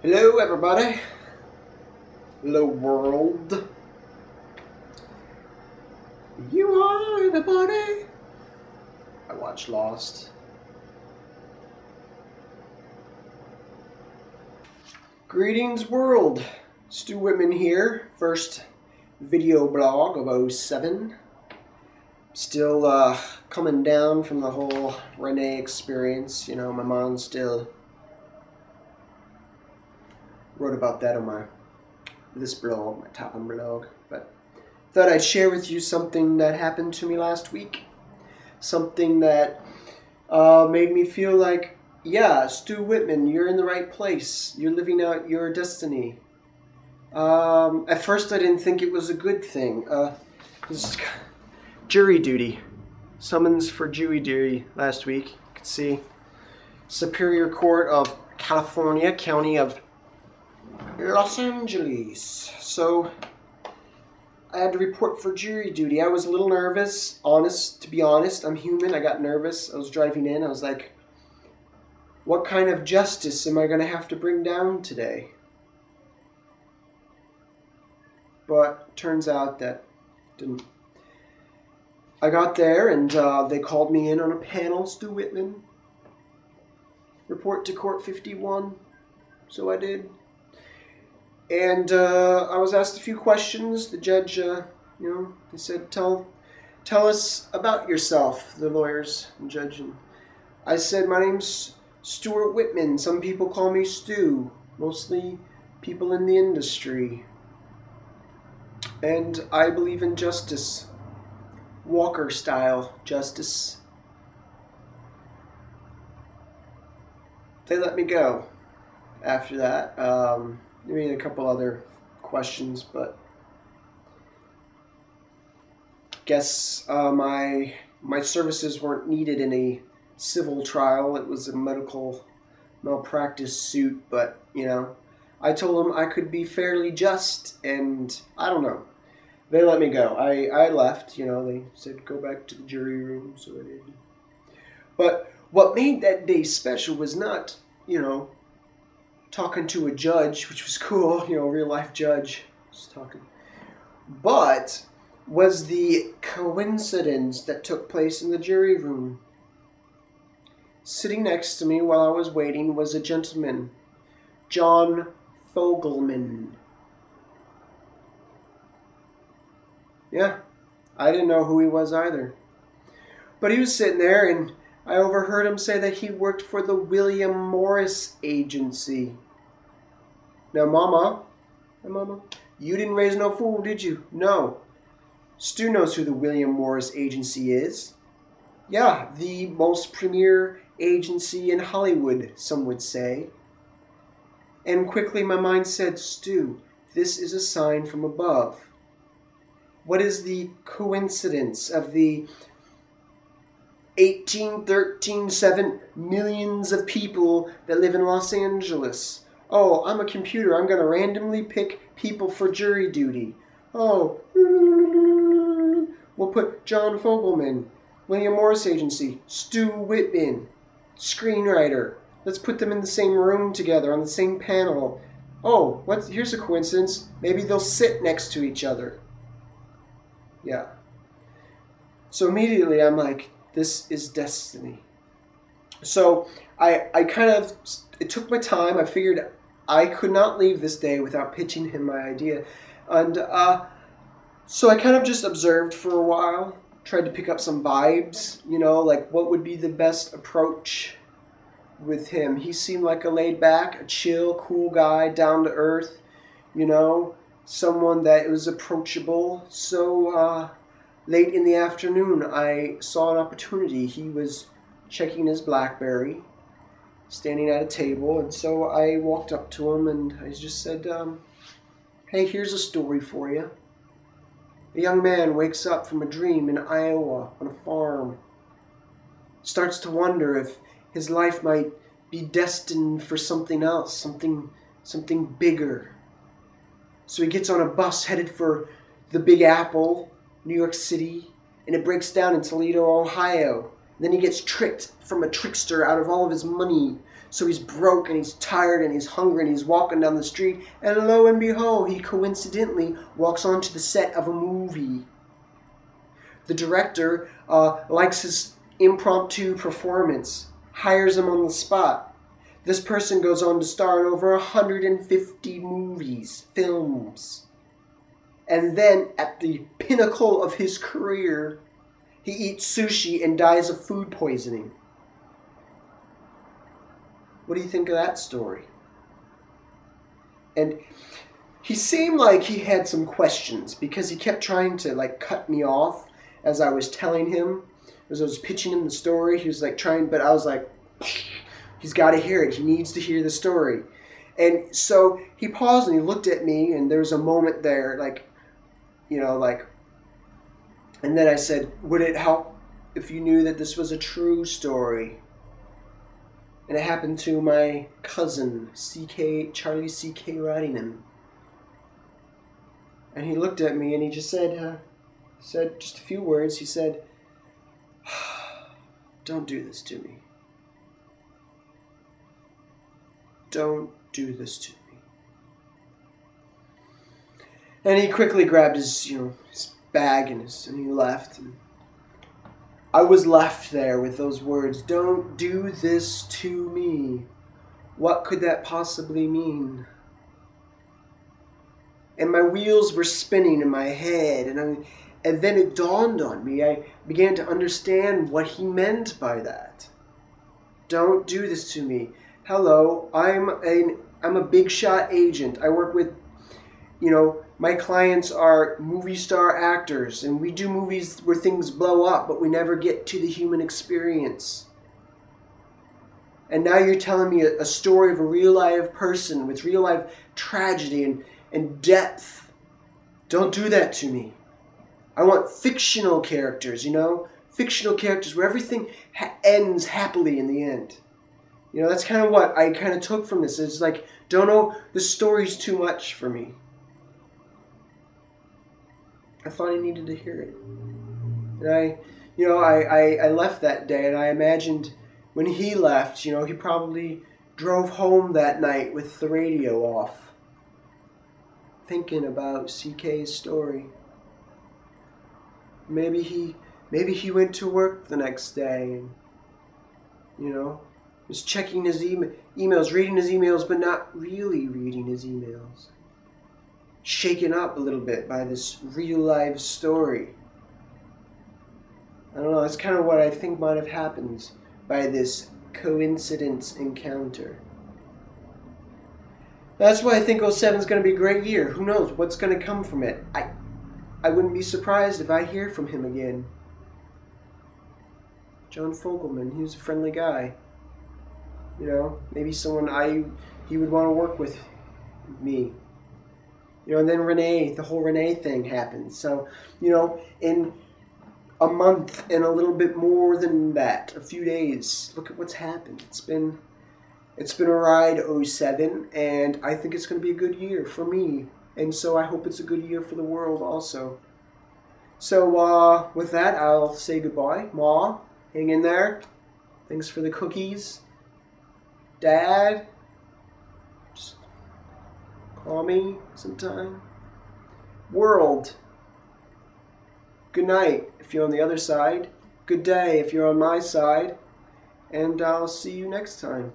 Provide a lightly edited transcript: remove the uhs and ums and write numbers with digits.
Hello everybody. Hello world. You are everybody. I watched Lost. Greetings world. Stu Whitman here. First video blog of '07. Still coming down from the whole Renee experience. You know, my mom still wrote about that on this blog, my Topham blog. But thought I'd share with you something that happened to me last week. Something that made me feel like, yeah, Stu Whitman, you're in the right place. You're living out your destiny. At first I didn't think it was a good thing. This is jury duty. Summons for jury duty last week. You can see Superior Court of California, County of Los Angeles. So I had to report for jury duty. I was a little nervous, to be honest. I'm human. I got nervous. I was driving in. I was like, what kind of justice am I going to have to bring down today? But turns out that didn't. I got there and they called me in on a panel, Stu Whitman. Report to Court 51. So I did. And I was asked a few questions. The judge, they said, tell us about yourself, the lawyers and judge. And I said, my name's Stuart Whitman. Some people call me Stu, mostly people in the industry. And I believe in justice, Walker-style justice. They let me go after that. I mean, a couple other questions, but guess my services weren't needed in a civil trial. It was a medical malpractice suit, but, you know, I told them I could be fairly just, and I don't know. They let me go. I left, you know, they said go back to the jury room, so I did. But what made that day special was not, you know, talking to a judge, which was cool, you know, real life judge, just talking, but was the coincidence that took place in the jury room. Sitting next to me while I was waiting was a gentleman, John Fogelman. Yeah, I didn't know who he was either. But he was sitting there, and I overheard him say that he worked for the William Morris Agency. Now, Mama, you didn't raise no fool, did you? No. Stu knows who the William Morris Agency is. Yeah, the most premier agency in Hollywood, some would say. And quickly my mind said, Stu, this is a sign from above. What is the coincidence of the 7 millions of people that live in Los Angeles? Oh, I'm a computer. I'm going to randomly pick people for jury duty. Oh, we'll put John Fogelman, William Morris Agency, Stu Whitman, screenwriter. Let's put them in the same room together on the same panel. Oh, here's a coincidence. Maybe they'll sit next to each other. Yeah. So immediately I'm like, this is destiny. So it took my time. I figured I could not leave this day without pitching him my idea. And so I kind of just observed for a while, tried to pick up some vibes, you know, like what would be the best approach with him. He seemed like a laid back, a chill, cool guy, down to earth, you know, someone that was approachable. So late in the afternoon, I saw an opportunity. He was checking his BlackBerry, standing at a table, and so I walked up to him and I just said, hey, here's a story for you. A young man wakes up from a dream in Iowa on a farm, starts to wonder if his life might be destined for something else, something bigger. So he gets on a bus headed for the Big Apple, New York City, and it breaks down in Toledo, Ohio. Then he gets tricked from a trickster out of all of his money. So he's broke and he's tired and he's hungry and he's walking down the street. And lo and behold, he coincidentally walks onto the set of a movie. The director likes his impromptu performance, hires him on the spot. This person goes on to star in over 150 movies, films. And then, at the pinnacle of his career, he eats sushi and dies of food poisoning. What do you think of that story? And he seemed like he had some questions because he kept trying to cut me off as I was telling him, as I was pitching him the story. He was trying, but I was like, he's got to hear it. He needs to hear the story. And so he paused and he looked at me, and there was a moment there, and then I said, would it help if you knew that this was a true story? And it happened to my cousin, Charlie C.K. Rodingham. And he looked at me and he just said just a few words. He said, don't do this to me. Don't do this to me. And he quickly grabbed his bag and he left. And I was left there with those words, don't do this to me. What could that possibly mean? And my wheels were spinning in my head, and then it dawned on me. I began to understand what he meant by that. Don't do this to me. Hello, I'm a big shot agent. I work with, my clients are movie star actors, and we do movies where things blow up, but we never get to the human experience. And now you're telling me a story of a real life person with real life tragedy and depth. Don't do that to me. I want fictional characters, fictional characters where everything ends happily in the end. That's kind of what I kind of took from this. It's don't know, the story's too much for me. I thought I needed to hear it. And I left that day, and I imagined when he left, he probably drove home that night with the radio off, thinking about CK's story. Maybe he went to work the next day and, was checking his emails, reading his emails, but not really reading his emails. Shaken up a little bit by this real life story. I don't know, that's kind of what I think might have happened by this coincidence encounter. That's why I think 07 is going to be a great year. Who knows what's going to come from it. I wouldn't be surprised if I hear from him again. John Fogelman, he was a friendly guy. Maybe someone he would want to work with me. And then Renee, the whole Renee thing happened. So, in a month and a little bit more than that, a few days, look at what's happened. It's been a ride, 07, and I think it's going to be a good year for me. And so I hope it's a good year for the world also. So with that, I'll say goodbye. Ma, hang in there. Thanks for the cookies. Dad, just call me sometime. World, good night if you're on the other side. Good day if you're on my side. And I'll see you next time.